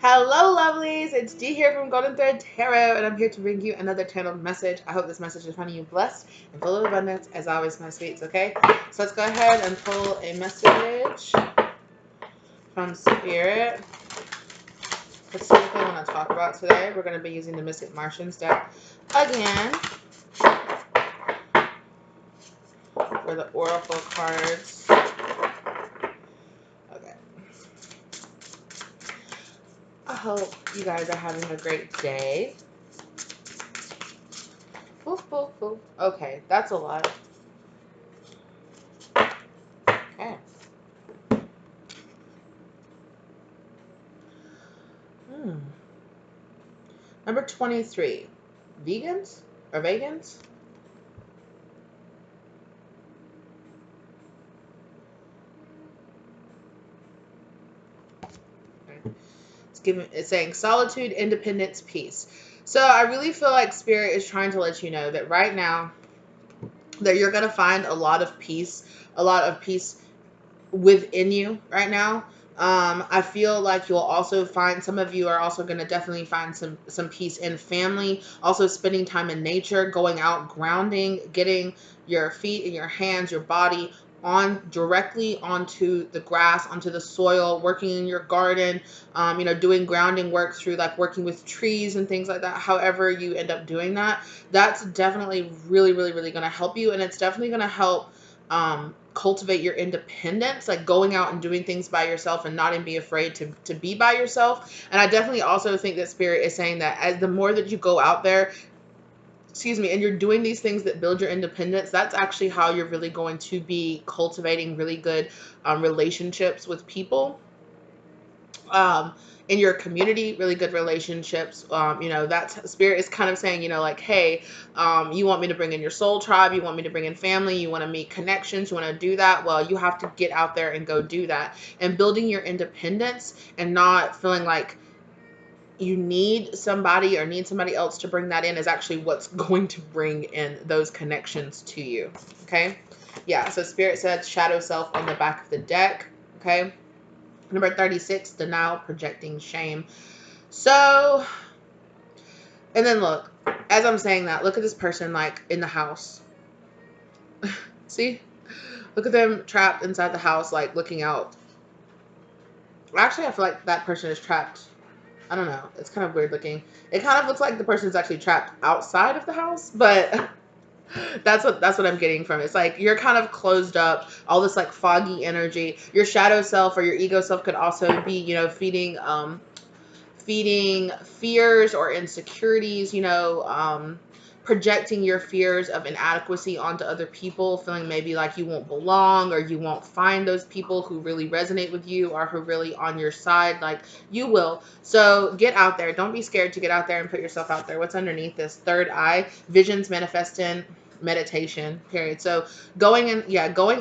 Hello, lovelies. It's Dee here from Golden Thread Tarot, and I'm here to bring you another channeled message. I hope this message is finding you blessed and full of abundance, as always, my sweets, okay? So let's go ahead and pull a message from Spirit. Let's see what they want to talk about today. We're going to be using the Mystic Martians deck again for the Oracle cards. Okay. I hope you guys are having a great day. Oof, oof, oof. Okay, that's a lot. Okay. Number 23. Vegans or vegans? Okay. It's saying solitude, independence, peace. So I really feel like Spirit is trying to let you know that right now that you're going to find a lot of peace within you right now. I feel like you'll also find, some of you are also going to definitely find some peace in family, also spending time in nature, going out, grounding, getting your feet and your hands, your body on directly onto the grass, onto the soil, working in your garden, doing grounding work through like working with trees and things like that. However you end up doing that, that's definitely really, really, really going to help you. And it's definitely going to help cultivate your independence, like going out and doing things by yourself and not be afraid to be by yourself. And I definitely also think that Spirit is saying that as the more that you go out there, and you're doing these things that build your independence, that's actually how you're really going to be cultivating really good relationships with people. In your community, really good relationships. That Spirit is kind of saying, like, hey, you want me to bring in your soul tribe, you want me to bring in family, you want to meet connections, you want to do that. Well, you have to get out there and go do that. And building your independence and not feeling like you need somebody or need somebody else to bring that in is actually what's going to bring in those connections to you. Okay. Yeah. So Spirit said shadow self on the back of the deck. Okay. Number 36, denial, projecting shame. So, and then look, as I'm saying that, look at this person like in the house. See? Look at them trapped inside the house, like looking out. Actually, I feel like that person is trapped. I don't know. It's kind of weird looking. It kind of looks like the person's actually trapped outside of the house, but that's what I'm getting from it. It's like you're kind of closed up, all this like foggy energy. Your shadow self or your ego self could also be, feeding fears or insecurities, projecting your fears of inadequacy onto other people, feeling maybe like you won't belong or you won't find those people who really resonate with you or who really on your side, like you will. So get out there. Don't be scared to get out there and put yourself out there. What's underneath this? Third eye, visions manifesting, meditation, period. So going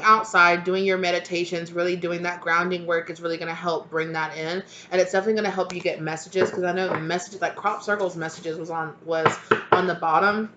outside, doing your meditations, really doing that grounding work is really going to help bring that in. And it's definitely going to help you get messages, because I know the messages, like crop circles messages was on the bottom.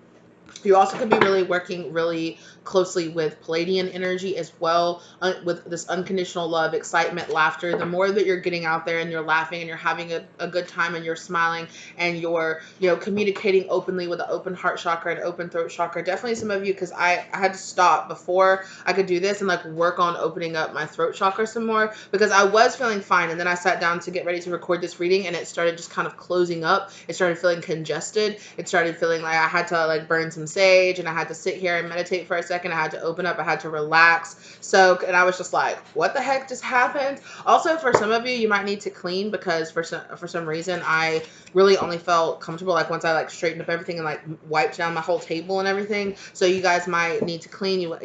You also could be really working really closely with Palladian energy as well, with this unconditional love, excitement, laughter. The more that you're getting out there and you're laughing and you're having a good time and you're smiling and you're, communicating openly with an open heart chakra and open throat chakra. Definitely some of you, because I had to stop before I could do this and like work on opening up my throat chakra some more, because I was feeling fine. And then I sat down to get ready to record this reading and it started just kind of closing up. It started feeling congested. It started feeling like I had to like burn some sage and I had to sit here and meditate for a second. I had to open up. I had to relax. So, and I was just like, what the heck just happened? Also, for some of you, you might need to clean, because for some reason, I really only felt comfortable like once I like straightened up everything and like wiped down my whole table and everything. So you guys might need to clean. You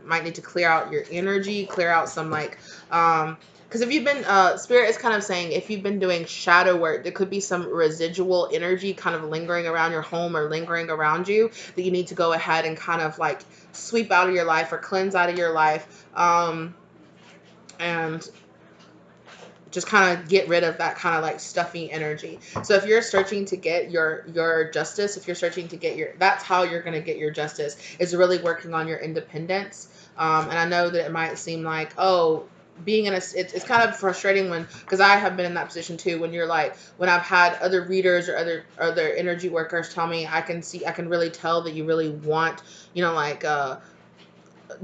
might need to clear out your energy, clear out some like, because if you've been, Spirit is kind of saying, if you've been doing shadow work, there could be some residual energy kind of lingering around your home or lingering around you that you need to go ahead and kind of like sweep out of your life or cleanse out of your life. And just kind of get rid of that kind of like stuffy energy. So if you're searching to get your justice, if you're searching to get that's how you're going to get your justice, is really working on your independence. And I know that it might seem like, oh, being in a, it's kind of frustrating when, because I have been in that position too, when you're like, when I've had other readers or other energy workers tell me, I can really tell that you really want, you know, like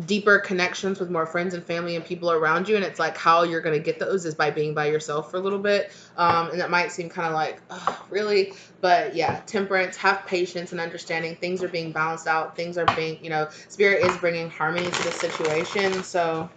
deeper connections with more friends and family and people around you, and it's like how you're going to get those is by being by yourself for a little bit. And that might seem kind of like, oh, really, but yeah, temperance, have patience and understanding. Things are being balanced out, things are being, you know, spirit is bringing harmony to the situation. So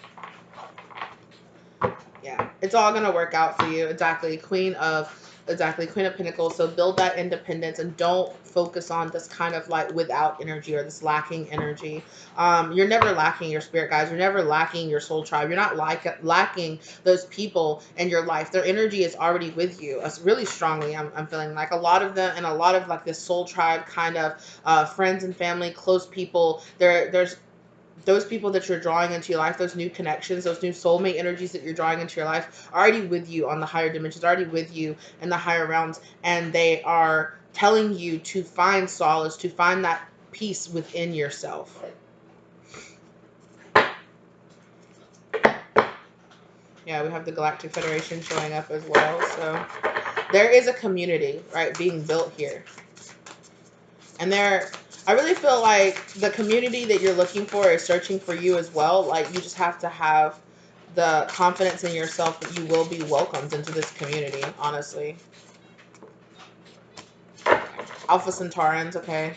yeah, it's all gonna work out for you. Exactly, Queen of Pentacles. So build that independence and don't focus on this kind of like without energy or this lacking energy. You're never lacking your spirit guys. You're never lacking your soul tribe. You're not lacking those people in your life. Their energy is already with you. Really strongly. I'm feeling like a lot of them, and a lot of like this soul tribe kind of friends and family, close people. There's those people that you're drawing into your life, those new connections, those new soulmate energies that you're drawing into your life are already with you on the higher dimensions, already with you in the higher realms, and they are telling you to find solace, to find that peace within yourself. Yeah, we have the Galactic Federation showing up as well. So there is a community, right, being built here. And I really feel like the community that you're looking for is searching for you as well. Like, you just have to have the confidence in yourself that you will be welcomed into this community, honestly. Alpha Centaurans, okay,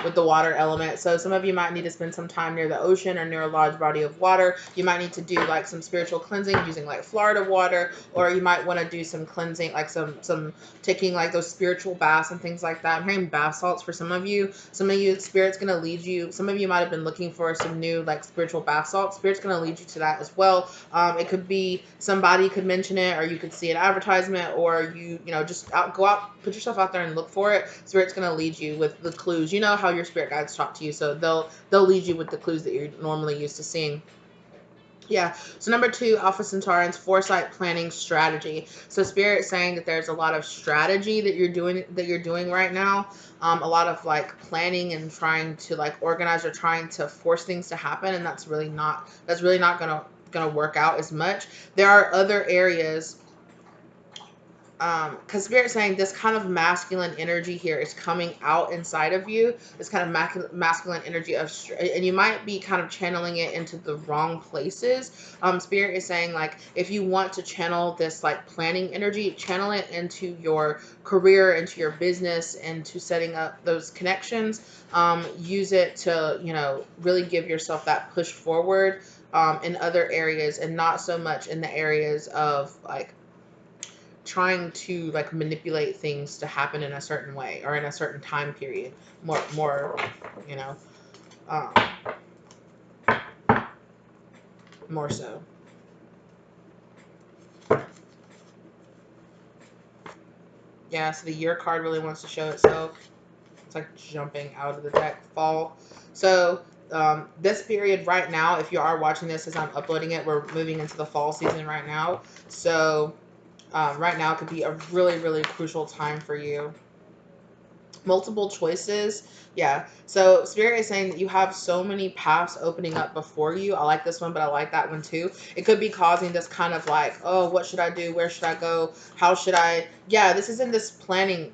with the water element. So some of you might need to spend some time near the ocean or near a large body of water. You might need to do like some spiritual cleansing using like Florida water, or you might want to do some cleansing, like some taking like those spiritual baths and things like that. I'm hearing bath salts for some of you. Some of you, Spirit's going to lead you. Some of you might have been looking for some new like spiritual bath salts. Spirit's going to lead you to that as well. It could be somebody could mention it, or you could see an advertisement, or you know, just go out, put yourself out there and look for it. Spirit's going to lead you with the clues. You know how your spirit guides talk to you, so they'll lead you with the clues that you're normally used to seeing. Yeah. So number 2, Alpha Centaurans, foresight, planning, strategy. So Spirit is saying that there's a lot of strategy that you're doing right now. A lot of like planning and trying to like organize or trying to force things to happen, and that's really not gonna work out as much. There are other areas, because Spirit's saying this kind of masculine energy here is coming out inside of you, this kind of masculine energy and you might be kind of channeling it into the wrong places. Spirit is saying, like, if you want to channel this like planning energy, channel it into your career, into your business, into setting up those connections. Use it to, you know, really give yourself that push forward in other areas, and not so much in the areas of like trying to like manipulate things to happen in a certain way or in a certain time period. More, you know, um, more so. Yeah, so the year card really wants to show itself. It's like jumping out of the deck. Fall. So this period right now, if you are watching this as I'm uploading it, we're moving into the fall season right now. So right now could be a really, really crucial time for you. Multiple choices. Yeah. So Spirit is saying that you have so many paths opening up before you. I like this one, but I like that one too. It could be causing this kind of like, oh, what should I do? Where should I go? How should I? Yeah, this is in this planning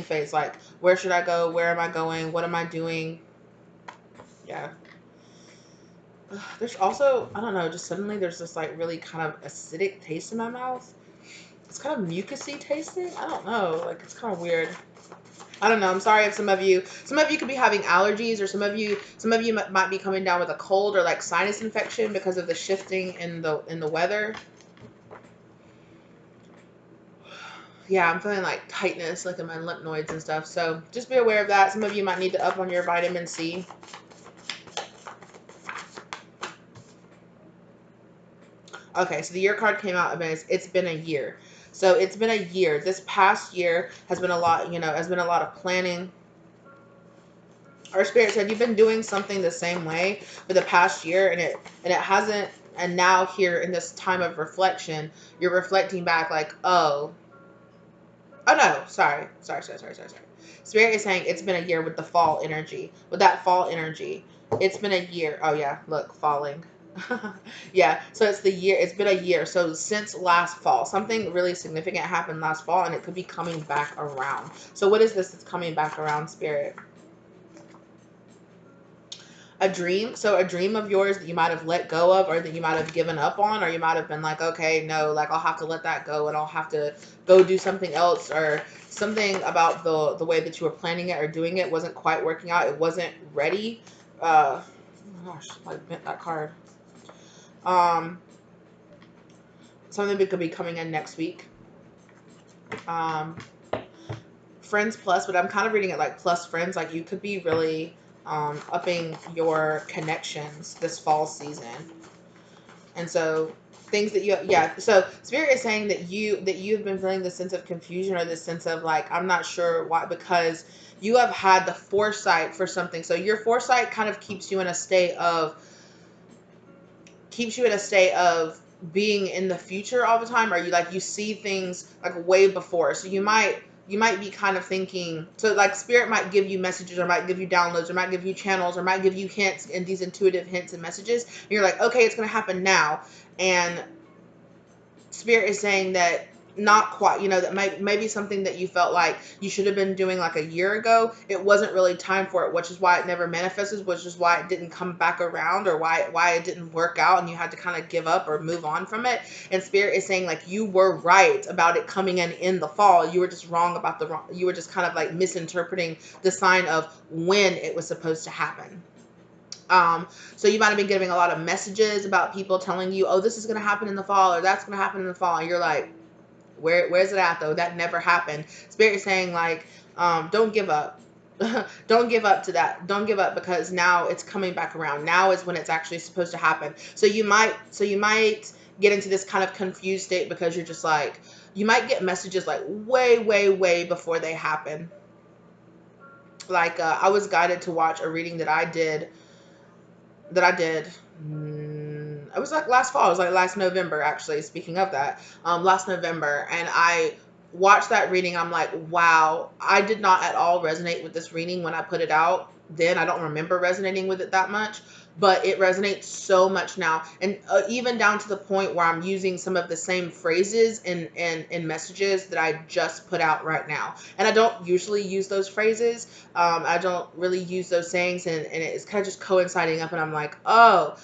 phase. Like, where should I go? Where am I going? What am I doing? Yeah. There's also, I don't know, just suddenly there's this like really kind of acidic taste in my mouth. It's kind of mucusy tasting. I don't know. Like, it's kind of weird. I don't know. I'm sorry if some of you could be having allergies, or some of you might be coming down with a cold or like sinus infection because of the shifting in the weather. Yeah, I'm feeling like tightness, like in my lymph nodes and stuff. So just be aware of that. Some of you might need to up on your vitamin C. Okay, so the year card came out, and it's been a year. So it's been a year. This past year has been a lot, you know, has been a lot of planning. Our Spirit said you've been doing something the same way for the past year, and it hasn't. And now here in this time of reflection, you're reflecting back like, oh no, sorry. Spirit is saying it's been a year with the fall energy. With that fall energy, it's been a year. Oh yeah, look, falling. Yeah, so it's the year, it's been a year. So since last fall, something really significant happened last fall, and it could be coming back around. So what is this that's coming back around, Spirit? A dream. So a dream of yours that you might have let go of, or that you might have given up on, or you might have been like, okay, no, like I'll have to let that go and I'll have to go do something else, or something about the way that you were planning it or doing it wasn't quite working out. It wasn't ready. Oh my gosh, I bent that card. Um, Something that could be coming in next week. Um, Friends plus, but I'm kind of reading it like plus friends. Like you could be really upping your connections this fall season. And so things that you, yeah, so spirit is saying that you've been feeling this sense of confusion, or this sense of like, I'm not sure why, because you have had the foresight for something. So your foresight kind of keeps you in a state of being in the future all the time, or you see things like way before. So you might be kind of thinking, so like spirit might give you messages, or might give you downloads, or might give you channels, or might give you hints, and these intuitive hints and messages, and you're like, okay, it's going to happen now. And spirit is saying that not quite, that maybe something that you felt like you should have been doing like a year ago, it wasn't really time for it, which is why it never manifested, which is why it didn't come back around, or why it didn't work out, and you had to kind of give up or move on from it. And spirit is saying like you were right about it coming in the fall. You were just wrong about you were just kind of like misinterpreting the sign of when it was supposed to happen. So you might have been getting a lot of messages about people telling you, oh, this is going to happen in the fall, or that's going to happen in the fall. And you're like, where's it at though? That never happened. Spirit is saying like, don't give up. Don't give up to that. Don't give up, because now it's coming back around. Now is when it's actually supposed to happen. So you might get into this kind of confused state, because you're just like, you might get messages like way, way, way before they happen. Like I was guided to watch a reading that I did. It was like last fall. It was like last November, actually. Speaking of that, last November, and I watched that reading. I'm like, wow, I did not at all resonate with this reading when I put it out. Then I don't remember resonating with it that much, but it resonates so much now, and even down to the point where I'm using some of the same phrases in messages that I just put out right now. And I don't usually use those phrases. I don't really use those sayings, and it's kind of just coinciding up, and I'm like, oh,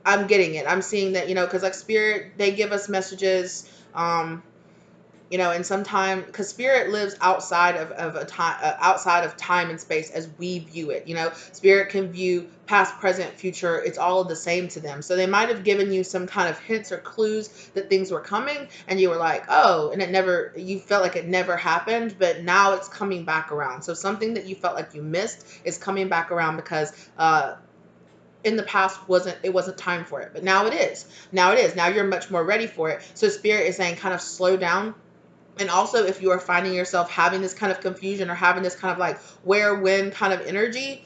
I'm getting it. I'm seeing that, because like spirit, they give us messages, and sometimes, because spirit lives outside of a time, outside of time and space as we view it. Spirit can view past, present, future. It's all the same to them. So they might have given you some kind of hints or clues that things were coming, and you were like, oh, and you felt like it never happened, but now it's coming back around. So something that you felt like you missed is coming back around, because in the past it wasn't time for it, but now it is. Now you're much more ready for it. So spirit is saying kind of slow down. And also, if you are finding yourself having this kind of confusion, or having this kind of like where, when kind of energy,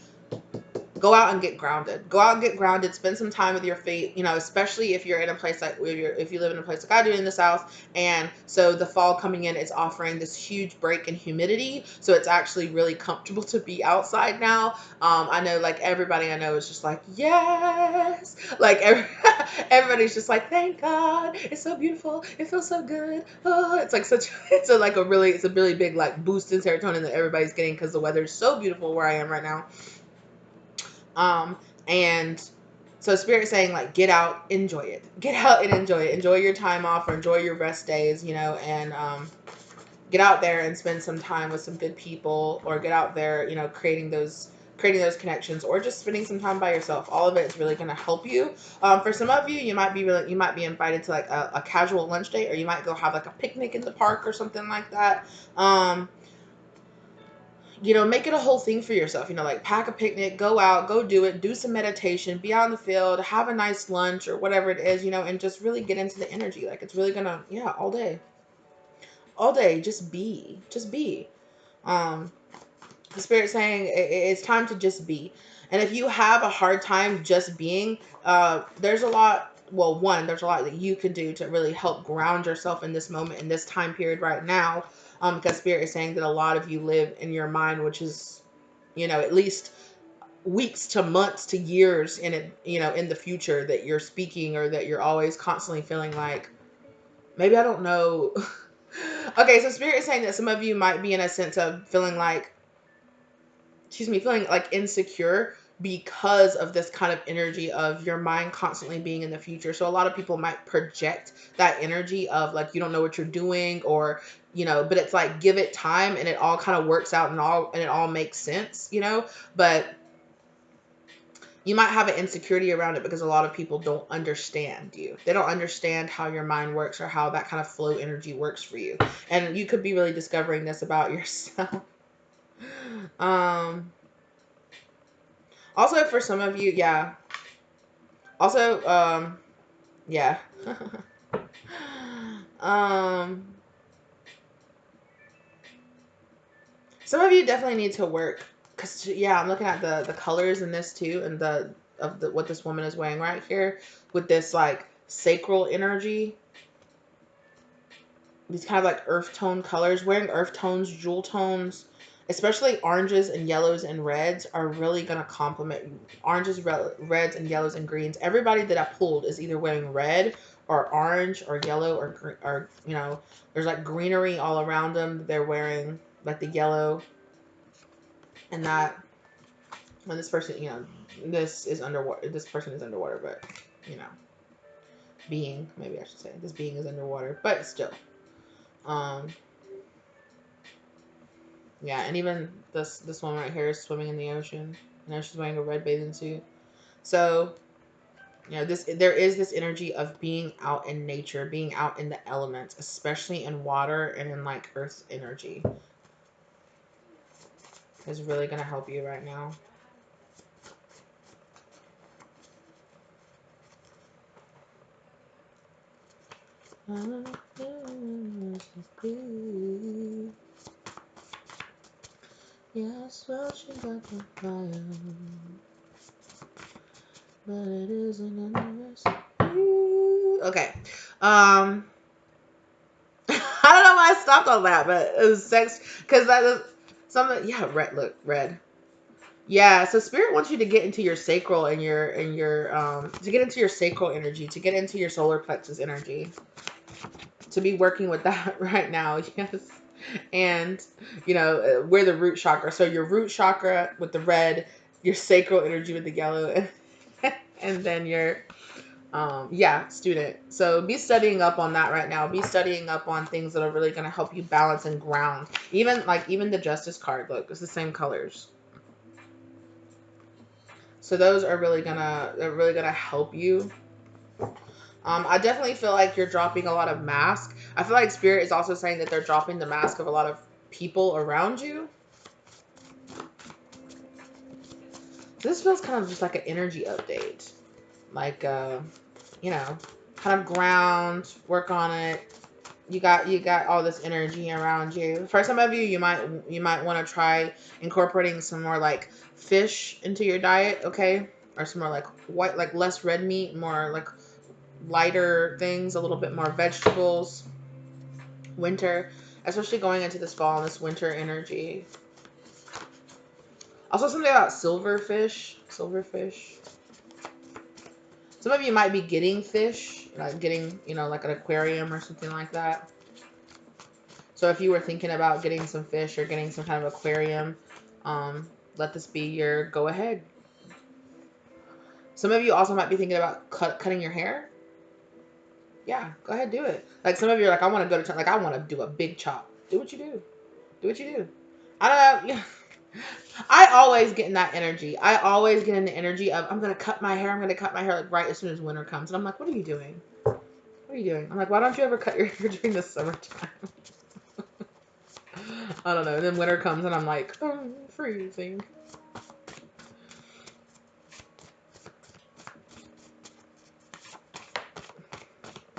go out and get grounded. Go out and get grounded. Spend some time with your feet, especially if you're in a place like, if you live in a place like I do in the South. And so the fall coming in is offering this huge break in humidity. So it's actually really comfortable to be outside now. I know like everybody I know is just like, yes, like everybody's just like, thank God. It's so beautiful. It feels so good. Oh, it's like it's a really big like boost in serotonin that everybody's getting, because the weather is so beautiful where I am right now. Um, and so spirit saying like, get out, enjoy it. Get out and enjoy it. Enjoy your time off, or enjoy your rest days, and get out there and spend some time with some good people, or get out there, creating those connections, or just spending some time by yourself. All of it is really going to help you. For some of you, you might be invited to like a casual lunch date, or you might go have like a picnic in the park or something like that. Make it a whole thing for yourself. Like pack a picnic, go out, go do it, do some meditation, be out in the field, have a nice lunch or whatever it is, and just really get into the energy. Like it's really gonna, yeah, all day, just be. Um, the spirit saying it's time to just be. And if you have a hard time just being, there's a lot. Well, one, there's a lot that you can do to really help ground yourself in this moment, in this time period right now. Because spirit is saying that a lot of you live in your mind, which is, at least weeks to months to years in it, you know, in the future that you're speaking, or that you're always constantly feeling like, maybe I don't know. Okay, so Spirit is saying that some of you might be in a sense of feeling like, excuse me, feeling like insecure because of this kind of energy of your mind constantly being in the future. So a lot of people might project that energy of like, you don't know what you're doing, or, you know, but it's like, give it time and it all kind of works out, and it all makes sense, you know. But you might have an insecurity around it because a lot of people don't understand you. They don't understand how your mind works, or how that kind of flow energy works for you. And you could be really discovering this about yourself. um Also, for some of you, yeah. Also, yeah. um, some of you definitely need to work, because yeah, I'm looking at the colors in this too, and the what this woman is wearing right here with this like sacral energy. These kind of like earth tone colors, wearing earth tones, jewel tones, especially oranges and yellows and reds, are really going to complement you. Oranges, reds, and yellows and greens. Everybody that I pulled is either wearing red or orange or yellow, or you know, there's like greenery all around them. They're wearing like the yellow, and that when this person, you know, this is underwater. This person is underwater, but you know, being, maybe I should say, this being is underwater, but still. Um, Yeah, and even this one right here is swimming in the ocean. You know, she's wearing a red bathing suit. So, you know, there is this energy of being out in nature, being out in the elements, especially in water and in like earth energy, is really gonna help you right now. Yes, well, she got the fire, but it isn't endless. Okay. I don't know why I stopped on that, but it was sex, because that is something. Yeah, red. Look, red. Yeah, so Spirit wants you to get into your sacral, and your to get into your sacral energy, to get into your solar plexus energy, to be working with that right now. Yes. And you know, we're the root chakra. So your root chakra with the red, your sacral energy with the yellow, and then your yeah, student. So be studying up on that right now. Be studying up on things that are really going to help you balance and ground. Even the Justice card, look, it's the same colors. So those are they're really gonna help you. I definitely feel like you're dropping a lot of mask. I feel like Spirit is also saying that they're dropping the mask of a lot of people around you. This feels kind of just like an energy update. Like, you know, kind of ground, work on it. You got all this energy around you. For some of you, you might want to try incorporating some more like fish into your diet, okay? Or some more like white, like less red meat, more like lighter things, a little bit more vegetables. Winter, especially going into this fall and this winter energy. Also, something about silverfish. Silverfish. Some of you might be getting fish, like getting, you know, like an aquarium or something like that. So if you were thinking about getting some fish or getting some kind of aquarium, let this be your go ahead. Some of you also might be thinking about cutting your hair. Yeah, go ahead, do it. Like some of you are like, I want to go to, like, I want to do a big chop. Do what you do. Do what you do. I don't know. Yeah. I always get in that energy. I always get in the energy of, I'm going to cut my hair. I'm going to cut my hair like right as soon as winter comes. And I'm like, what are you doing? What are you doing? I'm like, why don't you ever cut your hair during the summertime? I don't know. And then winter comes and I'm like, oh, I'm freezing.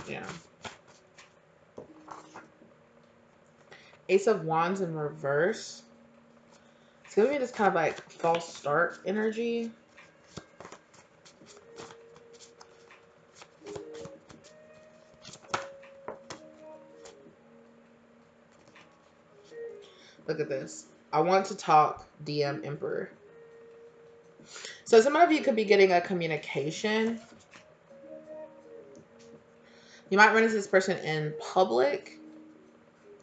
Yeah. Ace of Wands in reverse. It's giving me this kind of like false start energy. Look at this. I want to talk, DM Emperor. So some of you could be getting a communication. You might run into this person in public.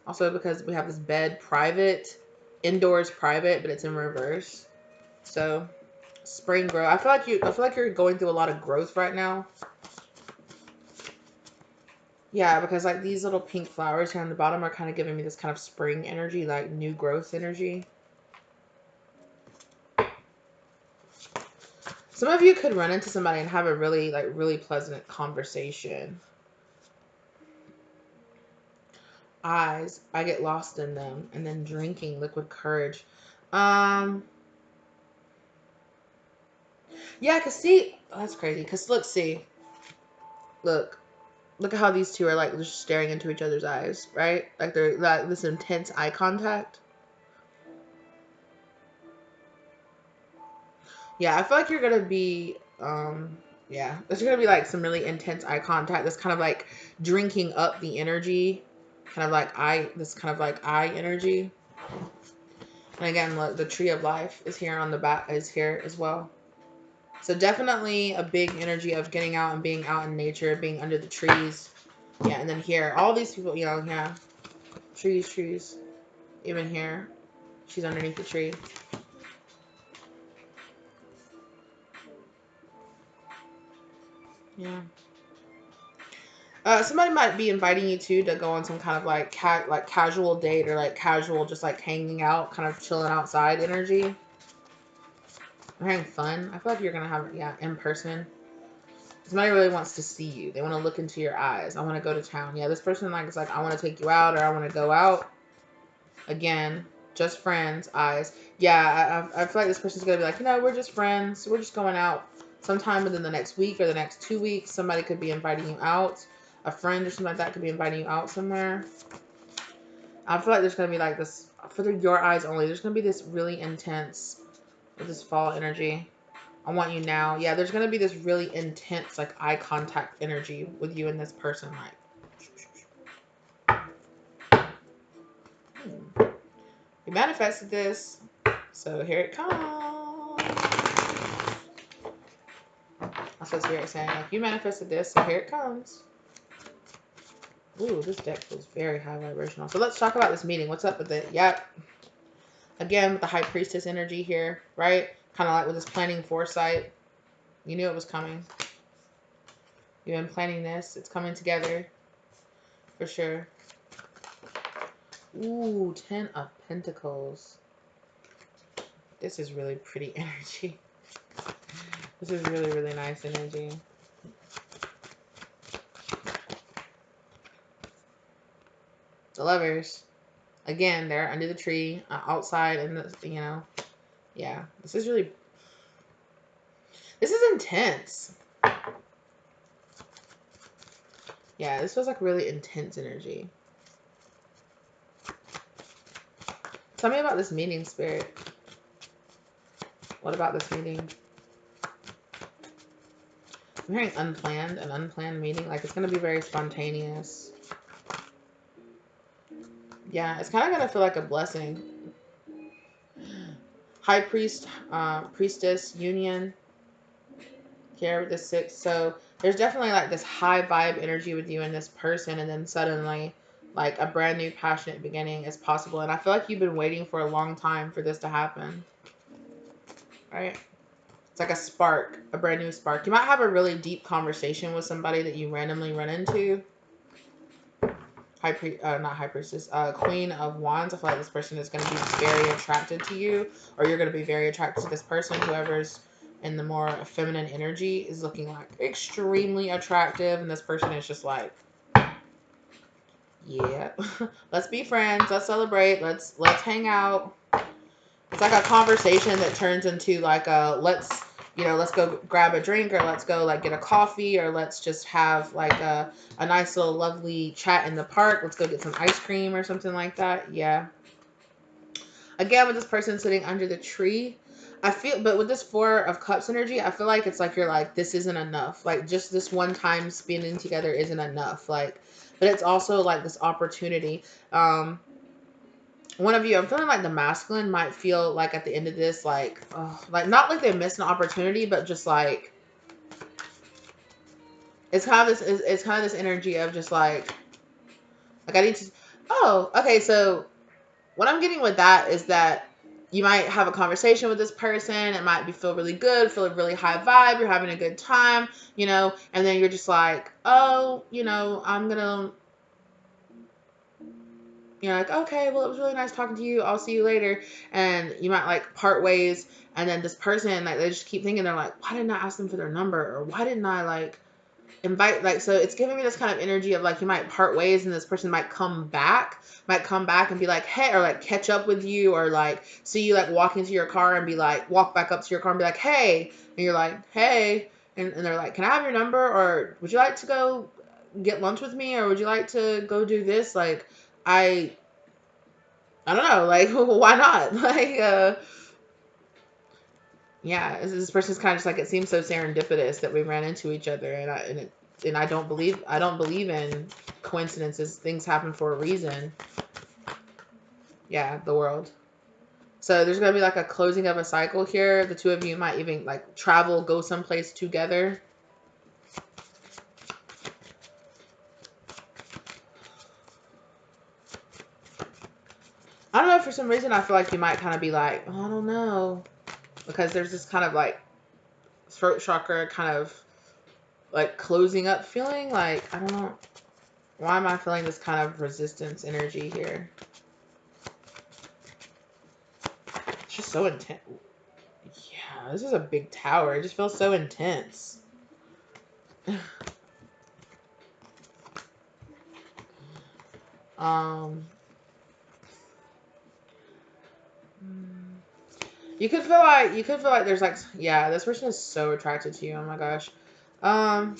Also because we have this bed private, indoors private, but it's in reverse. So spring growth. I feel like you're going through a lot of growth right now. Yeah, because like these little pink flowers here on the bottom are kind of giving me this kind of spring energy, like new growth energy. Some of you could run into somebody and have a really pleasant conversation. Eyes, I get lost in them. And then drinking liquid courage. Yeah, cause see, oh, that's crazy. Cause look, see, look at how these two are like just staring into each other's eyes, right? Like they're like this intense eye contact. Yeah, I feel like you're gonna be, yeah, there's gonna be like some really intense eye contact. That's kind of like drinking up the energy, kind of like this kind of like eye energy. And again, look, the tree of life is here on the back, is here as well. So definitely a big energy of getting out and being out in nature, being under the trees. Yeah, and then here, all these people, you know, yeah, trees, even here, she's underneath the tree. Yeah. Somebody might be inviting you to go on some kind of like casual date or like casual, just like hanging out, kind of chilling outside energy. I'm having fun. I feel like you're gonna have, yeah, in person. Somebody really wants to see you. They want to look into your eyes. I want to go to town. Yeah, this person like is like, I want to take you out, or I want to go out. Again, just friends, eyes. Yeah, I feel like this person's gonna be like, you know, we're just friends. We're just going out sometime within the next week or the next 2 weeks. Somebody could be inviting you out. A friend or something like that could be inviting you out somewhere. I feel like there's gonna be like this for your eyes only. There's gonna be this really intense with this fall energy. I want you now. Yeah, there's gonna be this really intense like eye contact energy with you and this person. Like, you manifested this, so here it comes. That's what Spirit's saying. Like, you manifested this, so here it comes. Ooh, this deck feels very high vibrational. So let's talk about this meeting. What's up with it? Yep. Again, with the High Priestess energy here, right? Kind of like with this planning foresight. You knew it was coming. You've been planning this. It's coming together. For sure. Ooh, 10 of Pentacles. This is really pretty energy. This is really nice energy. The Lovers. Again, they're under the tree, outside, and you know, yeah. This is intense. Yeah, this was like really intense energy. Tell me about this meeting, Spirit. What about this meeting? I'm hearing an unplanned meeting. Like, it's going to be very spontaneous. Yeah, it's kind of going to feel like a blessing. High Priest, Priestess, Union. Here with the 6. So there's definitely like this high vibe energy with you and this person. And then suddenly, like, a brand new passionate beginning is possible. And I feel like you've been waiting for a long time for this to happen. Right? It's like a spark, a brand new spark. You might have a really deep conversation with somebody that you randomly run into. Not High Priestess, Queen of Wands. I feel like this person is going to be very attracted to you, or you're going to be very attracted to this person. Whoever's in the more feminine energy is looking like extremely attractive, and this person is just like, yeah, let's be friends, let's celebrate, let's hang out. It's like a conversation that turns into like a let's go grab a drink, or let's go like get a coffee, or let's just have like a nice little lovely chat in the park. Let's go get some ice cream or something like that. Yeah. Again, with this person sitting under the tree, but with this 4 of Cups energy, I feel like it's like you're like, this isn't enough. Like, just this one time spending together isn't enough. Like, but it's also like this opportunity. one of you, I'm feeling like the masculine might feel like at the end of this, like not like they missed an opportunity, but just like it's kind of this energy of just like I need to. Oh, okay. So what I'm getting with that is that you might have a conversation with this person. It might be feel really good, feel a really high vibe. You're having a good time, and then you're just like, oh, I'm gonna, like, okay, well, it was really nice talking to you. I'll see you later. And you might like part ways. And then this person, like, they just keep thinking, they're like, why didn't I ask them for their number? Or why didn't I like invite, like, so it's giving me this kind of energy of like you might part ways and this person might come back and be like, hey, or like catch up with you, or like see you like walk into your car and be like, walk back up to your car and be like, hey, and you're like, hey, and they're like, can I have your number, or would you like to go get lunch with me, or would you like to go do this, like, I I don't know, like, why not? Like, yeah, this person's kind of just like, it seems so serendipitous that we ran into each other, and I don't believe in coincidences. Things happen for a reason. Yeah, the world. So there's gonna be like a closing of a cycle here. The two of you might even like travel, go someplace together. I don't know. For some reason, I feel like you might kind of be like, oh, I don't know, because there's this kind of like throat chakra kind of like closing up feeling. Like, I don't know. Why am I feeling this kind of resistance energy here? It's just so intense. Yeah, this is a big tower. It just feels so intense. um, you could feel like there's like, yeah, this person is so attracted to you. Oh my gosh. Um,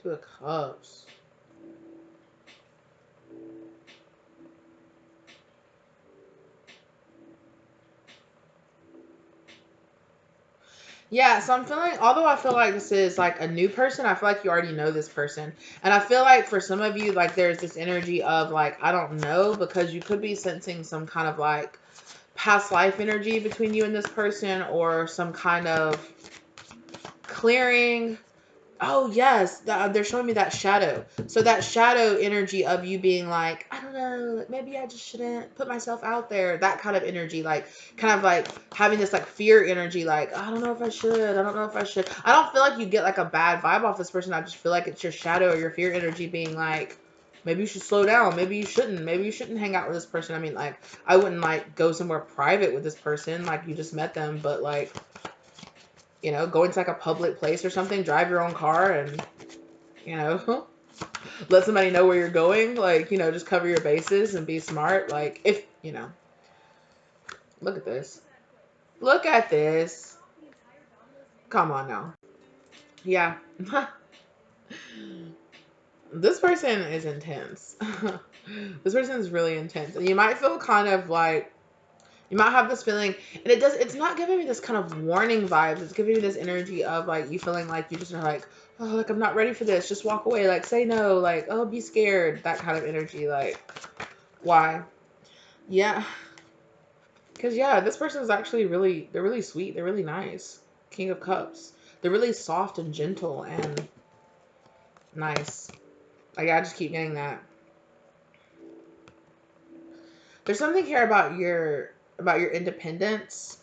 Two of Cups. Yeah, so I'm feeling, although I feel like this is like a new person, I feel like you already know this person. And I feel like for some of you, like there's this energy of like, I don't know, because you could be sensing some kind of like past life energy between you and this person, or some kind of clearing. Oh, yes, they're showing me that shadow. So that shadow energy of you being like, I don't know, like maybe I just shouldn't put myself out there. That kind of energy, like kind of like having this like fear energy, like I don't know if I should. I don't know if I should. I don't feel like you get like a bad vibe off this person. I just feel like it's your shadow or your fear energy being like, maybe you should slow down. Maybe you shouldn't. Maybe you shouldn't hang out with this person. I mean, like, I wouldn't like go somewhere private with this person. Like, you just met them, but like, go into like a public place or something, drive your own car, and let somebody know where you're going. Like, just cover your bases and be smart. Like, if, look at this. Look at this. Come on now. Yeah. This person is intense. This person is really intense. And you might feel kind of like, you might have this feeling, and it's not giving me this kind of warning vibes. It's giving me this energy of like, you feeling like you just are like, oh, like, I'm not ready for this. Just walk away. Like, say no. Like, oh, be scared. That kind of energy. Like, why? Yeah. Because, yeah, this person is actually they're really sweet. They're really nice. King of Cups. They're really soft and gentle and nice. Like, I just keep getting that. There's something here about your independence.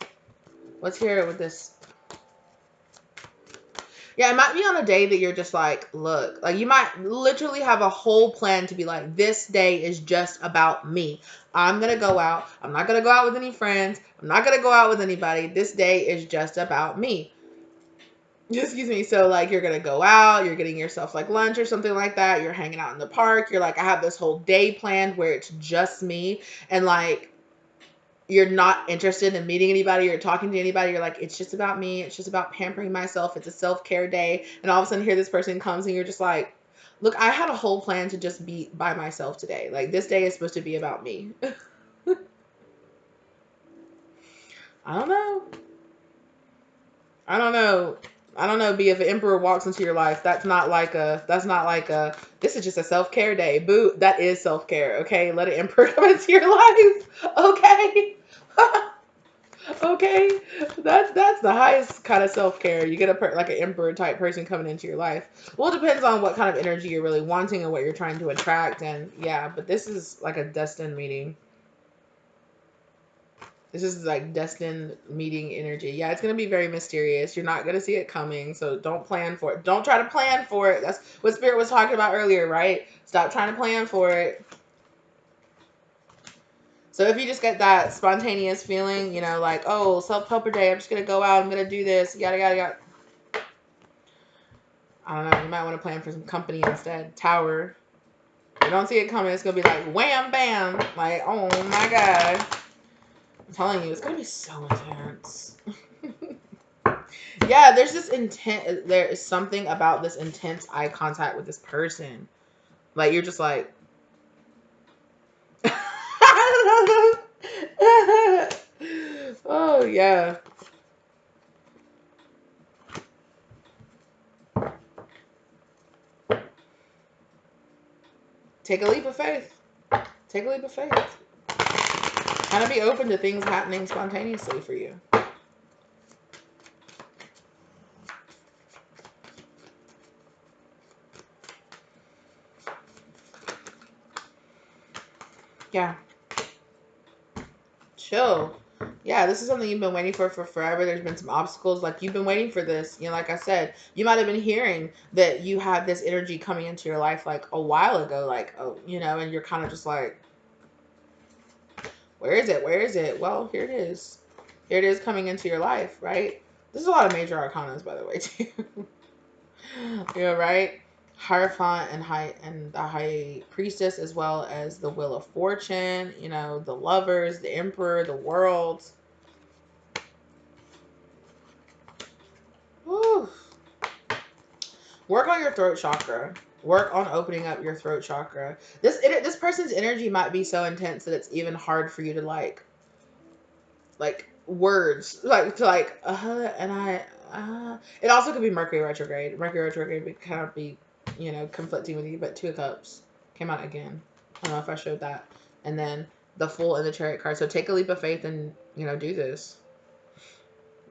Let's hear it with this. Yeah, it might be on a day that you're just like, look, like you might literally have a whole plan to be like, this day is just about me. I'm going to go out. I'm not going to go out with any friends. I'm not going to go out with anybody. This day is just about me. Excuse me. So like, you're going to go out, you're getting yourself like lunch or something like that. You're hanging out in the park. You're like, I have this whole day planned where it's just me. And like, you're not interested in meeting anybody or talking to anybody. You're like, it's just about me. It's just about pampering myself. It's a self-care day. And all of a sudden here this person comes and you're just like, look, I had a whole plan to just be by myself today. Like, this day is supposed to be about me. I don't know. I don't know. I don't know, B, if an emperor walks into your life, that's not like a, this is just a self-care day. Boo, that is self-care, okay? Let an emperor come into your life, okay? Okay? That's the highest kind of self-care. You get like an emperor type person coming into your life. Well, it depends on what kind of energy you're really wanting and what you're trying to attract, and yeah, but this is like a destined meeting. This is like destined meeting energy. Yeah, it's going to be very mysterious. You're not going to see it coming, so don't plan for it. Don't try to plan for it. That's what Spirit was talking about earlier, right? Stop trying to plan for it. So if you just get that spontaneous feeling, you know, like, oh, self-helper day, I'm just going to go out, I'm going to do this, yada, yada, yada. I don't know. You might want to plan for some company instead. Tower. You don't see it coming, it's going to be like, wham, bam. Like, oh my God. I'm telling you, it's going to be so intense. Yeah, there's this intent. There is something about this intense eye contact with this person. Like, you're just like, oh, yeah. Take a leap of faith. Take a leap of faith. Kind of be open to things happening spontaneously for you. Yeah. Chill. Yeah, this is something you've been waiting for forever. There's been some obstacles. Like, you've been waiting for this. You know, like I said, you might have been hearing that you have this energy coming into your life like a while ago. Like, oh, you know, and you're kind of just like, where is it? Where is it? Well, here it is. Here it is coming into your life, right? This is a lot of major arcanas, by the way, too. Yeah, right? Hierophant and the High Priestess, as well as the Wheel of Fortune, you know, the Lovers, the Emperor, the World. Whew. Work on your throat chakra. Work on opening up your throat chakra. This person's energy might be so intense that it's even hard for you to like words and I it also could be Mercury retrograde. Mercury retrograde would kind of be, you know, conflicting with you, but Two of Cups came out again. I don't know if I showed that. And then the Fool and the Chariot card. So take a leap of faith and, you know, do this.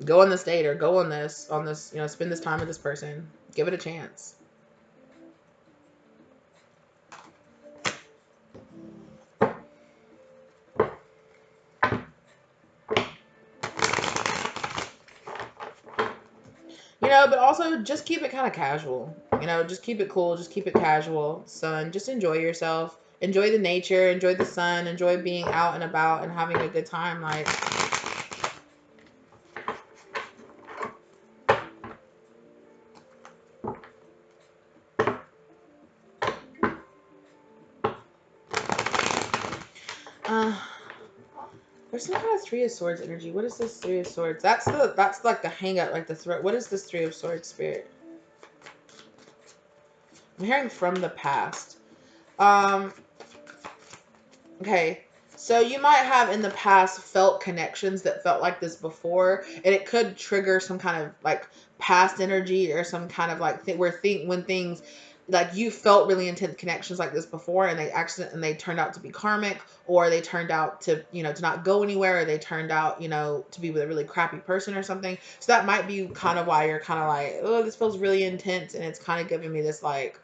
Go on this date or go on this, you know, spend this time with this person. Give it a chance. You know, but also just keep it kind of casual. You know, just keep it cool. Just keep it casual, son. Just enjoy yourself. Enjoy the nature. Enjoy the sun. Enjoy being out and about and having a good time. Like, there's some kind of Three of Swords energy. What is this Three of Swords? That's like the hang up, like the throat. What is this Three of Swords spirit? I'm hearing from the past. Okay. So you might have in the past felt connections that felt like this before, and it could trigger some kind of like past energy or some kind of like when things like you felt really intense connections like this before, and they turned out to be karmic, or they turned out to, you know, to not go anywhere, or they turned out, you know, to be with a really crappy person or something. So that might be kind of why you're kind of like, oh, this feels really intense, and it's kind of giving me this like,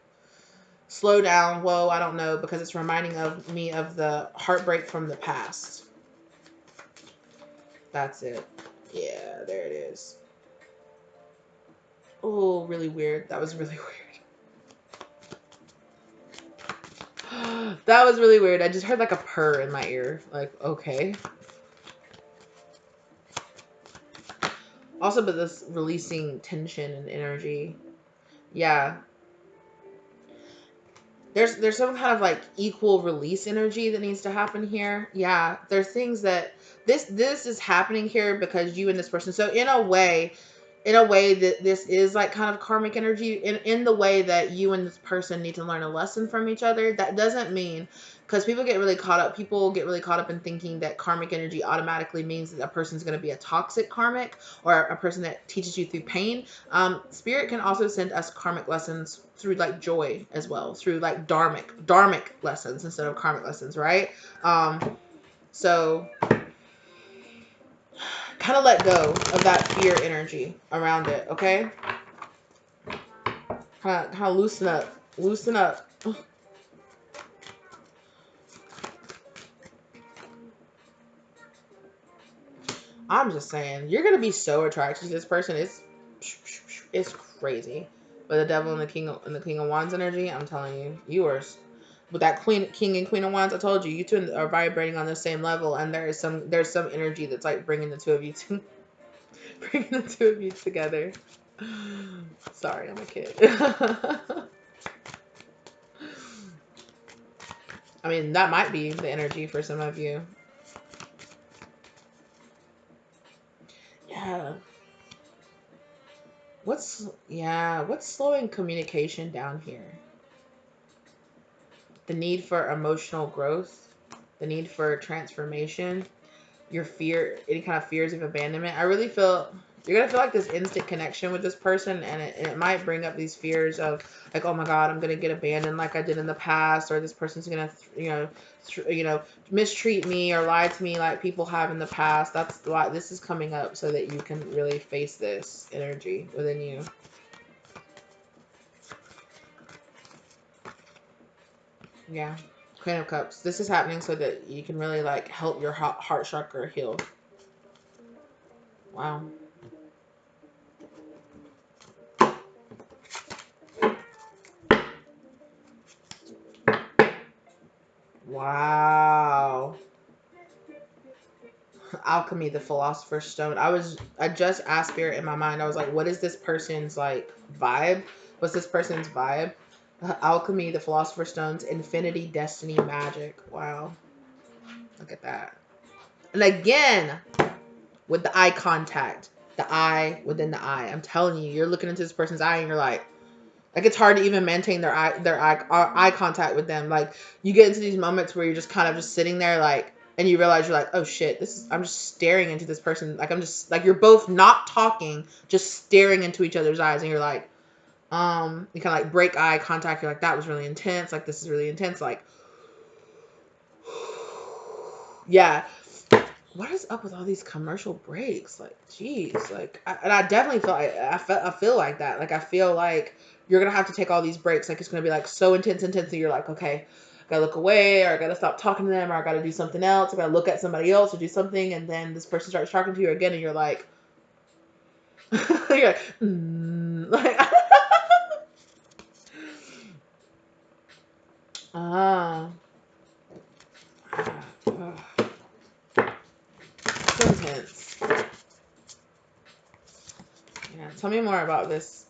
slow down, whoa, I don't know, because it's reminding me of the heartbreak from the past. That's it. Yeah, there it is. Oh, really weird. That was really weird. That was really weird. I just heard like a purr in my ear. Like, okay. Also, but this releasing tension and energy. Yeah. There's some kind of like equal release energy that needs to happen here. Yeah, there's things that this is happening here because you and this person. So in a way that this is like kind of karmic energy in the way that you and this person need to learn a lesson from each other. That doesn't mean because people get really caught up in thinking that karmic energy automatically means that a person's going to be a toxic karmic or a person that teaches you through pain. Spirit can also send us karmic lessons through like joy as well, through like dharmic lessons instead of karmic lessons, right? So kind of let go of that fear energy around it, okay? Kind of loosen up. I'm just saying, you're gonna be so attracted to this person. It's crazy. But the devil and the king of wands energy, I'm telling you, you are with that king and queen of wands. I told you, you two are vibrating on the same level, and there's some energy that's like bringing the two of you bringing the two of you together. Sorry, I'm a kid. I mean, that might be the energy for some of you. Yeah. What's slowing communication down here? The need for emotional growth, the need for transformation, your fear, any kind of fears of abandonment. I really feel you're gonna feel like this instant connection with this person, and it might bring up these fears of like, oh my god, I'm gonna get abandoned like I did in the past, or this person's gonna mistreat me or lie to me like people have in the past. That's why this is coming up, so that you can really face this energy within you. Yeah. Queen of Cups. This is happening so that you can really like help your heart chakra heal. Wow. Wow. Alchemy, the Philosopher's Stone. I just asked Spirit in my mind. I was like, what is this person's like vibe? What's this person's vibe? Alchemy, the Philosopher's Stones, Infinity, Destiny, Magic. Wow. Look at that. And again, with the eye contact. The eye within the eye. I'm telling you, you're looking into this person's eye and you're like it's hard to even maintain their eye contact with them. Like you get into these moments where you're just kind of just sitting there like, and you realize you're like, oh shit, I'm just staring into this person. Like I'm just like, you're both not talking, just staring into each other's eyes, and you're like, you kind of like break eye contact. You're like, that was really intense. Like this is really intense. Like, yeah. What is up with all these commercial breaks? Like, geez, like, I definitely feel like I feel like that. Like, I feel like you're gonna have to take all these breaks. Like, it's gonna be like so intense, and you're like, okay, I gotta look away, or I gotta stop talking to them, or I gotta do something else. I gotta look at somebody else or do something, and then this person starts talking to you again, and you're like, you're like, like, ah, so intense. Yeah, tell me more about this.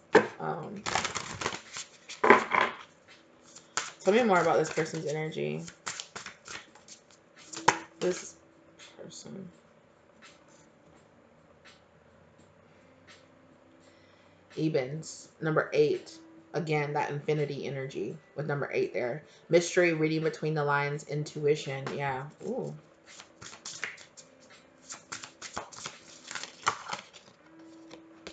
Tell me more about this person's energy. This person. Ebens, number 8. Again, that infinity energy with number 8 there. Mystery, reading between the lines, intuition. Yeah. Ooh.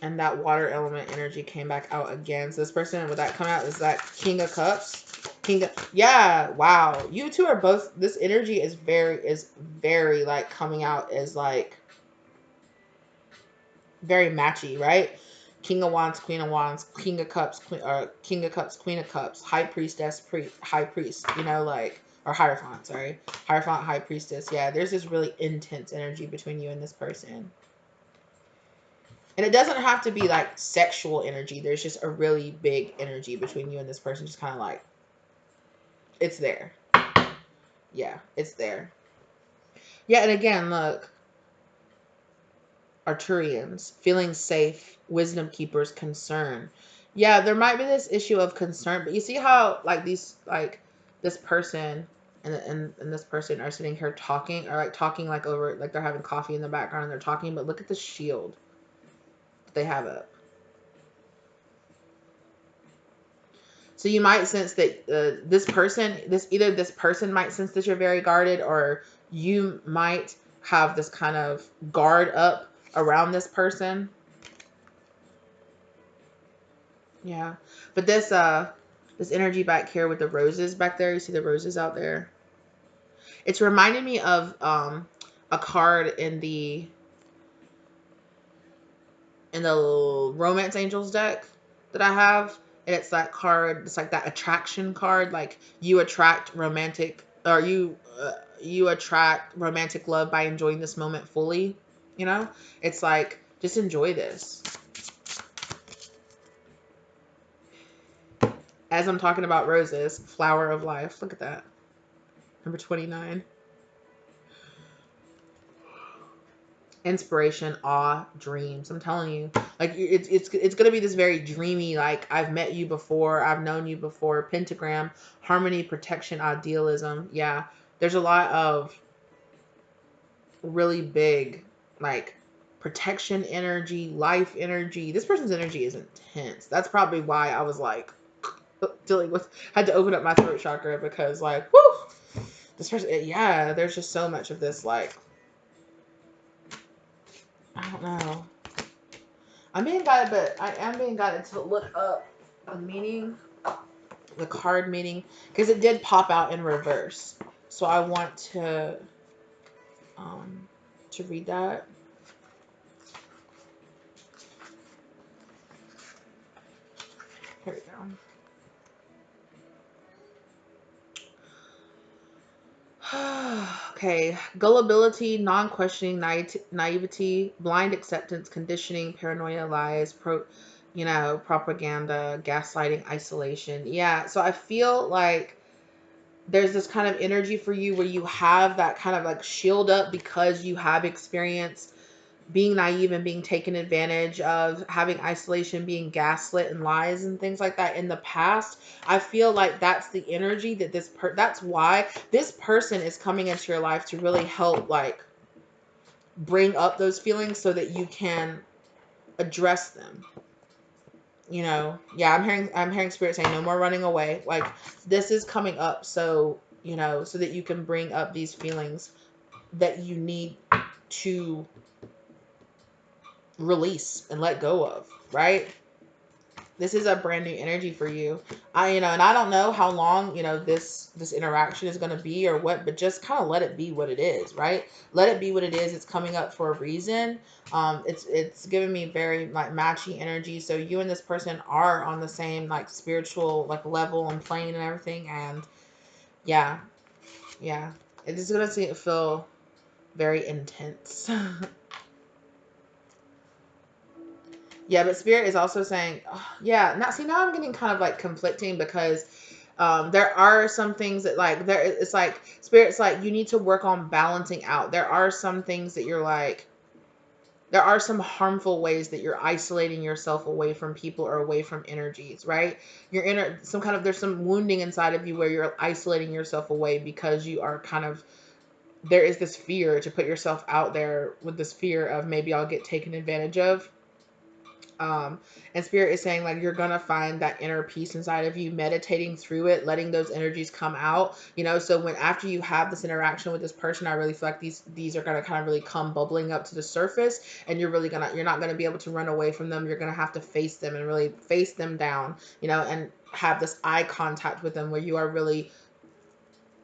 And that water element energy came back out again. So this person with that coming out is that King of Cups. Yeah, wow. You two are both, this energy is very like coming out as like very matchy, right? King of Wands, Queen of Wands, King of Cups, King of Cups, Queen of Cups, High Priestess, High Priest, like, or Hierophant, sorry. Hierophant, High Priestess. Yeah, there's this really intense energy between you and this person. And it doesn't have to be like sexual energy. There's just a really big energy between you and this person. Just kind of like, it's there. Yeah, it's there. Yeah, and again, look, Arturians, feeling safe, wisdom keepers, concern. Yeah, there might be this issue of concern, but you see how like this person and this person are sitting here talking, or like talking like over, like they're having coffee in the background and they're talking, but look at the shield that they have up. So you might sense that either this person might sense that you're very guarded, or you might have this kind of guard up around this person. Yeah. But this energy back here with the roses back there, you see the roses out there? It's reminding me of a card in the Romance Angels deck that I have. And it's that card, it's like that attraction card, like you attract romantic, or you attract romantic love by enjoying this moment fully, you know? It's like, just enjoy this. As I'm talking about roses, flower of life. Look at that. Number 29. Inspiration, awe, dreams. I'm telling you, like it's gonna be this very dreamy, like I've met you before, I've known you before. Pentagram, harmony, protection, idealism. Yeah, there's a lot of really big, like, protection energy, life energy. This person's energy is intense. That's probably why I was like dealing with, had to open up my throat chakra, because like, whoo, this person, yeah, there's just so much of this, like, I don't know. I'm being guided, but I am being guided to look up the meaning, the card meaning, because it did pop out in reverse. So I want to read that. Here we go. Okay, gullibility, non-questioning, naivety, blind acceptance, conditioning, paranoia, lies, propaganda, gaslighting, isolation. Yeah, so I feel like there's this kind of energy for you where you have that kind of like shield up, because you have experienced being naive and being taken advantage of, having isolation, being gaslit and lies and things like that in the past. I feel like that's the energy that that's why this person is coming into your life, to really help, like, bring up those feelings so that you can address them. Yeah, I'm hearing spirit saying no more running away. Like, this is coming up, so so that you can bring up these feelings that you need to release and let go of, right? This is a brand new energy for you. And I don't know how long, this interaction is going to be or what, but just kind of let it be what it is, right? Let it be what it is. It's coming up for a reason. It's giving me very, like, matchy energy. So you and this person are on the same, like, spiritual, like, level and plane and everything. And yeah, yeah, it's going to feel very intense. Yeah, but spirit is also saying, oh, yeah. Now I'm getting kind of like conflicting, because there are some things that, like, it's like spirit's like you need to work on balancing out. There are some things that you're like, there are some harmful ways that you're isolating yourself away from people or away from energies, right? You're in there's some wounding inside of you where you're isolating yourself away, because you are kind of, there is this fear to put yourself out there, with this fear of maybe I'll get taken advantage of. And spirit is saying, like, you're gonna find that inner peace inside of you, meditating through it, letting those energies come out, so when, after you have this interaction with this person, I really feel like these are gonna kind of really come bubbling up to the surface, and you're not gonna be able to run away from them. You're gonna have to face them and really face them down, and have this eye contact with them, where you are really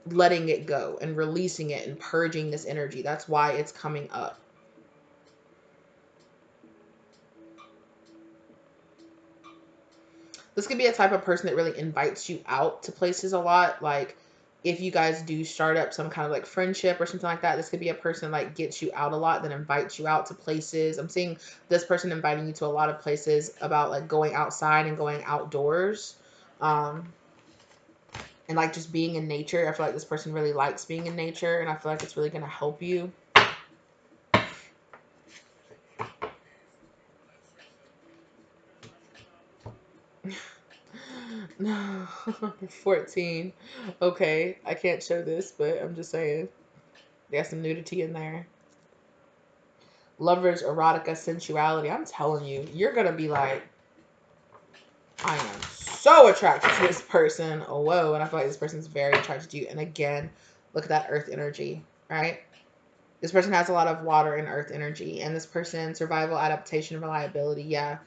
letting it go and releasing it and purging this energy. That's why it's coming up. This could be a type of person that really invites you out to places a lot. Like, if you guys do start up some kind of, like, friendship or something like that, this could be a person, like, gets you out a lot, that invites you out to places. I'm seeing this person inviting you to a lot of places about, like, going outside and going outdoors. And, like, just being in nature. I feel like this person really likes being in nature, and I feel like it's really going to help you. No, 14. Okay, I can't show this, but I'm just saying. There's some nudity in there. Lovers, erotica, sensuality. I'm telling you, you're going to be like, I am so attracted to this person. Oh, whoa. And I feel like this person's very attracted to you. And again, look at that earth energy, right? This person has a lot of water and earth energy. And this person, survival, adaptation, reliability. Yeah.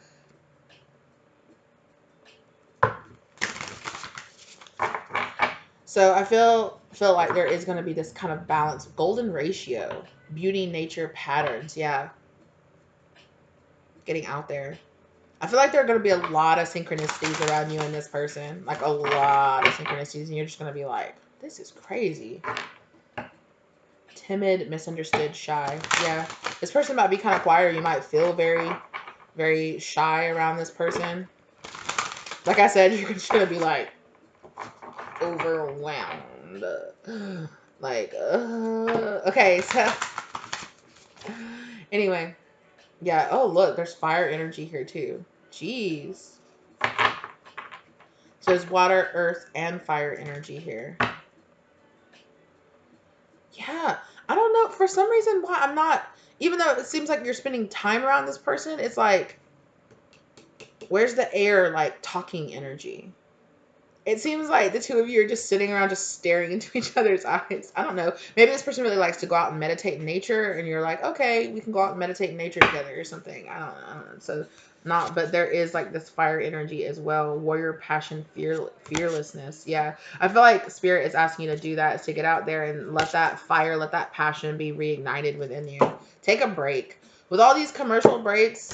So I feel like there is going to be this kind of balance. Golden ratio. Beauty, nature, patterns. Yeah. Getting out there. I feel like there are going to be a lot of synchronicities around you and this person. Like a lot of synchronicities. And you're just going to be like, this is crazy. Timid, misunderstood, shy. Yeah. This person might be kind of quiet, or you might feel very, very shy around this person. Like I said, you're just going to be like overwhelmed. Like, okay. So, anyway. Yeah. Oh, look. There's fire energy here, too. Jeez. So there's water, earth, and fire energy here. Yeah. I don't know. For some reason, why I'm not... Even though it seems like you're spending time around this person, it's like... Where's the air, like, talking energy? It seems like the two of you are just sitting around just staring into each other's eyes. I don't know. Maybe this person really likes to go out and meditate in nature, and you're like, okay, we can go out and meditate in nature together or something. I don't know. So not, but there is like this fire energy as well. Warrior passion, fearlessness. Yeah. I feel like spirit is asking you to do that, is to get out there and let that fire, let that passion be reignited within you. Take a break. With all these commercial breaks,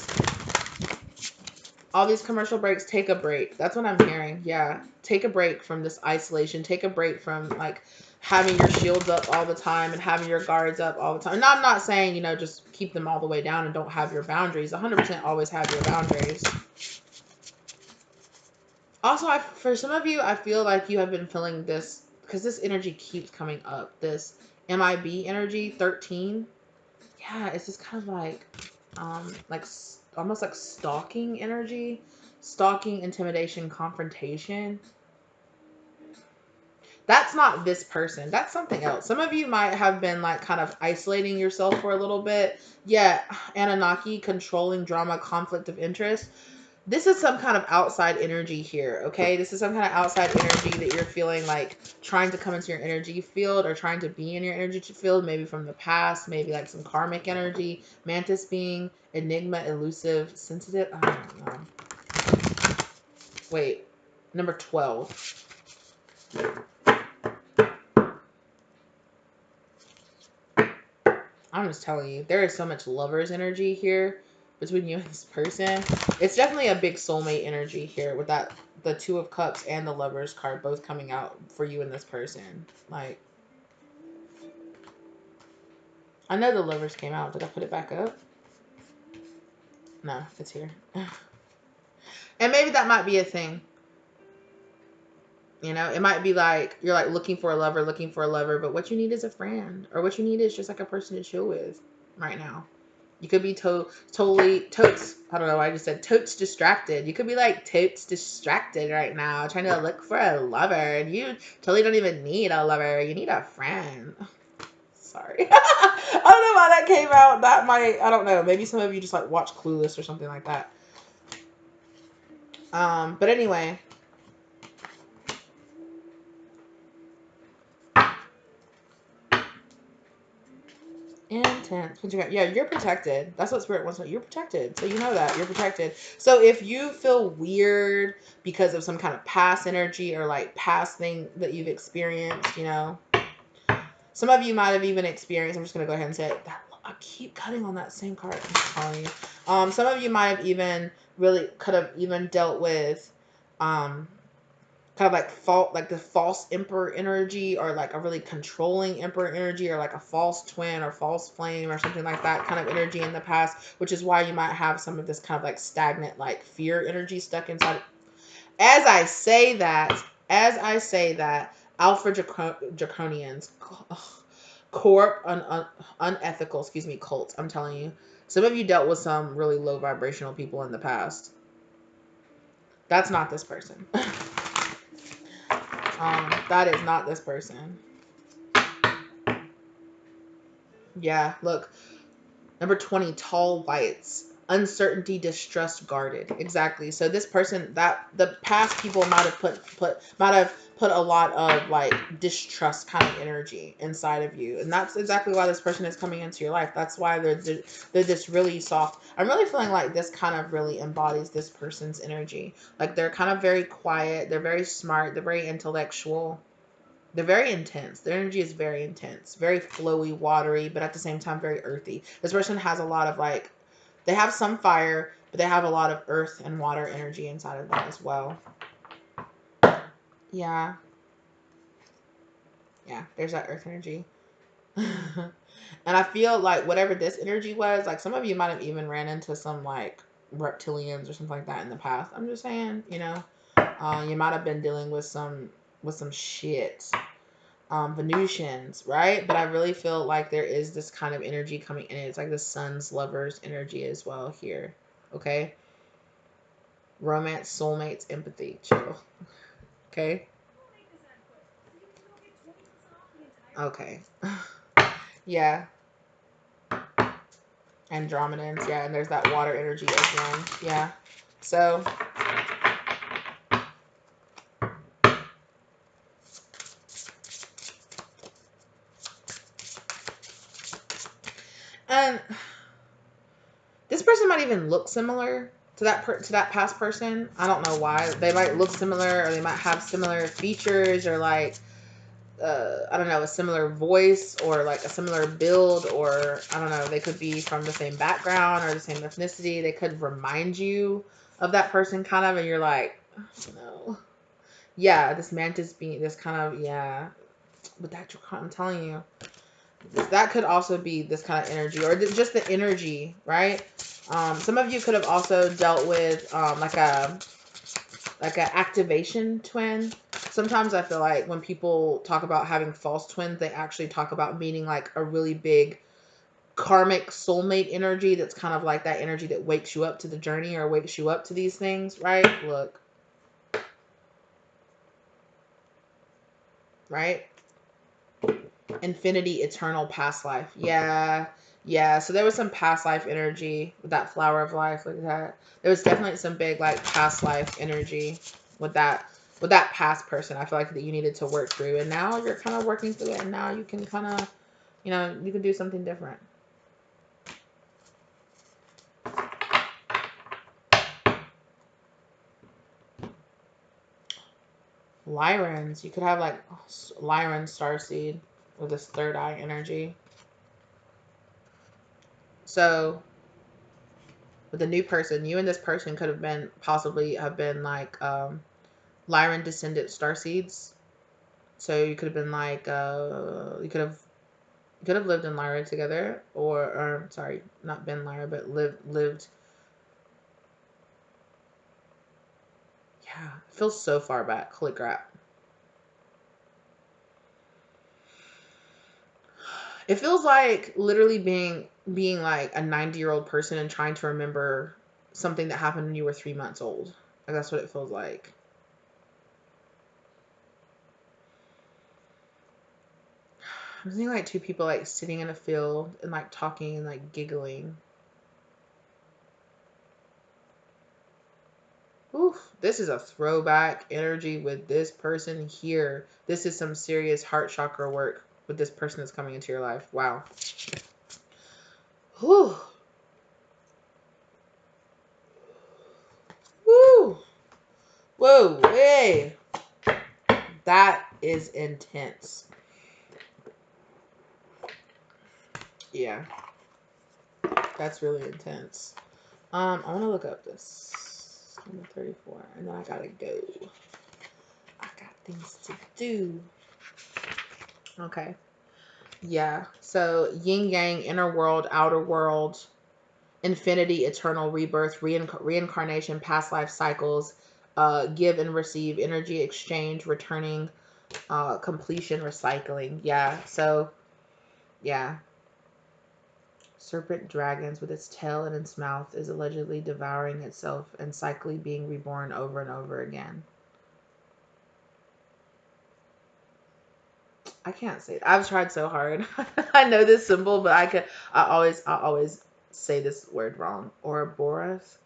take a break. That's what I'm hearing. Yeah. Take a break from this isolation. Take a break from like having your shields up all the time and having your guards up all the time. And I'm not saying, you know, just keep them all the way down and don't have your boundaries. 100% always have your boundaries. Also, for some of you, I feel like you have been feeling this because this energy keeps coming up. This MIB energy, 13. Yeah, it's just kind of like almost like stalking energy. Stalking, intimidation, confrontation. That's not this person. That's something else. Some of you might have been like kind of isolating yourself for a little bit. Yeah, Anunnaki, controlling, drama, conflict of interest. This is some kind of outside energy here, okay? This is some kind of outside energy that you're feeling like trying to come into your energy field or trying to be in your energy field, maybe from the past, maybe like some karmic energy. Mantis being, enigma, elusive, sensitive. I don't know. Wait, number 12. I'm just telling you, there is so much lover's energy here between you and this person. It's definitely a big soulmate energy here with that, the Two of Cups and the Lover's card both coming out for you and this person. Like, I know the Lovers came out. Did I put it back up? No, it's here. And maybe that might be a thing. You know, it might be like you're like looking for a lover, but what you need is a friend, or what you need is just like a person to chill with right now. You could be totally totes. I don't know why I just said totes distracted. You could be like totes distracted right now, trying to look for a lover, and you totally don't even need a lover. You need a friend. Sorry. I don't know why that came out. That might, I don't know. Maybe some of you just like watch Clueless or something like that. But anyway. Intense. Yeah, you're protected. That's what Spirit wants to know. You're protected. So you know that. You're protected. So if you feel weird because of some kind of past energy or like past thing that you've experienced, you know. Some of you might have even experienced, I'm just going to go ahead and say it. I keep cutting on that same card. I'm telling you. Some of you might have even could have even dealt with kind of like the false emperor energy, or like a really controlling emperor energy, or like a false twin or false flame or something like that kind of energy in the past, which is why you might have some of this kind of like stagnant like fear energy stuck inside. As I say that, Alpha Draconians, unethical, cults. I'm telling you, some of you dealt with some really low vibrational people in the past. That's not this person. That is not this person. Yeah, look. Number 20, tall whites. uncertainty, distrust, guarded. Exactly. So this person, that the past people might have put a lot of like distrust kind of energy inside of you, and that's exactly why this person is coming into your life. That's why they're this really soft. I'm really feeling like this kind of really embodies this person's energy. Like they're kind of very quiet, they're very smart, they're very intellectual, they're very intense. Their energy is very intense, very flowy, watery, but at the same time very earthy. This person has a lot of like, they have some fire, but they have a lot of earth and water energy inside of them as well. Yeah. Yeah, there's that earth energy. And I feel like whatever this energy was, like some of you might have even ran into some like reptilians or something like that in the past. I'm just saying, you know, you might have been dealing with some shit. Venusians, right? But I really feel like there is this kind of energy coming in. It's like the sun's lovers energy as well here. Okay. Romance, soulmates, empathy, chill. Okay. Okay. Yeah. Andromedans, yeah, and there's that water energy again. Yeah. So and this person might even look similar to that past person. I don't know why. They might look similar, or they might have similar features, or like I don't know, a similar voice, or like a similar build, or I don't know, they could be from the same background or the same ethnicity. They could remind you of that person kind of, and you're like, oh, no. Yeah, this mantis being this kind of, yeah, but that, I'm telling you, that could also be this kind of energy, or just the energy, right? Some of you could have also dealt with like a activation twin. Sometimes I feel like when people talk about having false twins, they actually talk about meaning like a really big karmic soulmate energy that's kind of like that energy that wakes you up to the journey or wakes you up to these things, right? Look. Right? Infinity, eternal, past life. Yeah. Yeah. So there was some past life energy with that flower of life. Look at that. There was definitely some big like past life energy with that past person. I feel like that you needed to work through, and now you're kind of working through it, and now you can kind of, you know, you can do something different. Lyrans. You could have like Lyran starseed with this third eye energy. So with the new person, you and this person could have been possibly have been like Lyran descendant starseeds. So you could have been like you could have lived in Lyra together, or sorry, not been Lyra, but lived. Yeah, it feels so far back. Holy crap. It feels like literally being like a 90-year-old person and trying to remember something that happened when you were 3 months old. Like that's what it feels like. I'm seeing like two people like sitting in a field and like talking and like giggling. Oof, this is a throwback energy with this person here. This is some serious heart chakra work with this person that's coming into your life. Wow. Whew. Woo. Whoa. Hey. That is intense. Yeah. That's really intense. I want to look up this. I'm 34, and then I gotta go. I got things to do. Okay. Yeah. So yin yang, inner world, outer world, infinity, eternal rebirth, reincarnation, past life cycles, give and receive, energy exchange, returning, completion, recycling. Yeah. So yeah. Serpent dragons with its tail in its mouth is allegedly devouring itself and cyclically being reborn over and over again. I can't say it. I've tried so hard. I know this symbol, but I always say this word wrong. Ouroboros.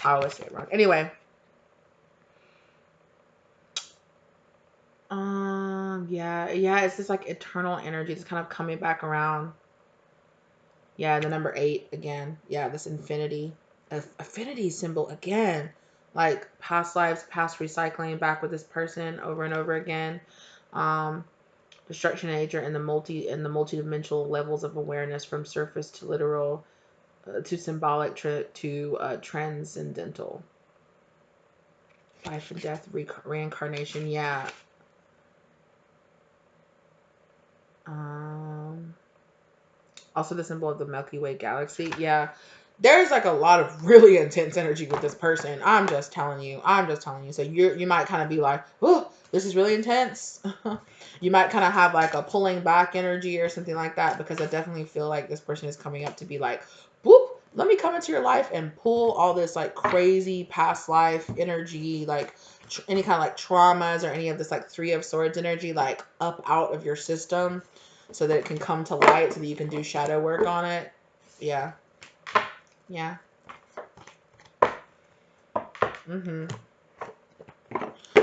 I always say it wrong. Anyway. Yeah, it's this like eternal energy that's kind of coming back around. Yeah, the number 8 again. Yeah, this infinity. Affinity symbol again. Like past lives, past recycling back with this person over and over again. Destruction of nature and the multi-dimensional levels of awareness from surface to literal to symbolic to transcendental. Life and death, reincarnation. Yeah. Also the symbol of the Milky Way galaxy. Yeah. There's like a lot of really intense energy with this person. I'm just telling you. So you might kind of be like, oh, this is really intense. You might kind of have like a pulling back energy or something like that, because I definitely feel like this person is coming up to be like, whoop, let me come into your life and pull all this like crazy past life energy, like any kind of like traumas or any of this like 3 of Swords energy, like up out of your system, so that it can come to light, so that you can do shadow work on it. Yeah. Yeah.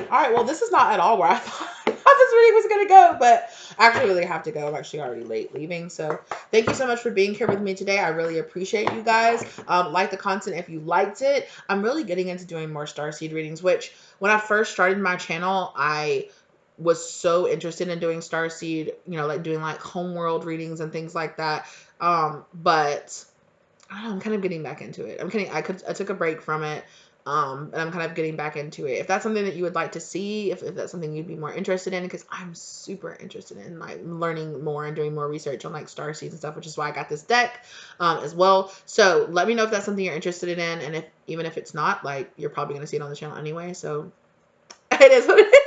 All right, well, this is not at all where I thought this reading was going to go, but I actually really have to go. I'm actually already late leaving. So thank you so much for being here with me today. I really appreciate you guys. Like the content if you liked it. I'm really getting into doing more starseed readings, which when I first started my channel, I was so interested in doing starseed, you know, like doing like homeworld readings and things like that. But I don't know, I'm kind of getting back into it. I took a break from it. And I'm kind of getting back into it. If that's something that you would like to see, if that's something you'd be more interested in, because I'm super interested in like learning more and doing more research on like starseeds and stuff, which is why I got this deck as well. So let me know if that's something you're interested in, and if even if it's not, like you're probably gonna see it on the channel anyway. So it is what it is.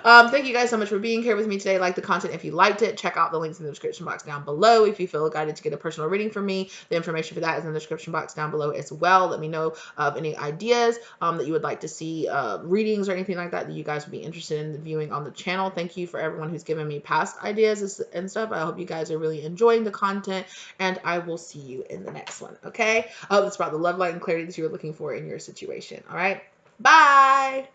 Thank you guys so much for being here with me today. Like the content if you liked it. Check out the links in the description box down below if you feel guided to get a personal reading from me. The information for that is in the description box down below as well. Let me know of any ideas that you would like to see, readings or anything like that you guys would be interested in viewing on the channel. Thank you for everyone who's given me past ideas and stuff. I hope you guys are really enjoying the content, and I will see you in the next one. Okay, I hope it's brought the love, light, and clarity that you were looking for in your situation. All right, bye.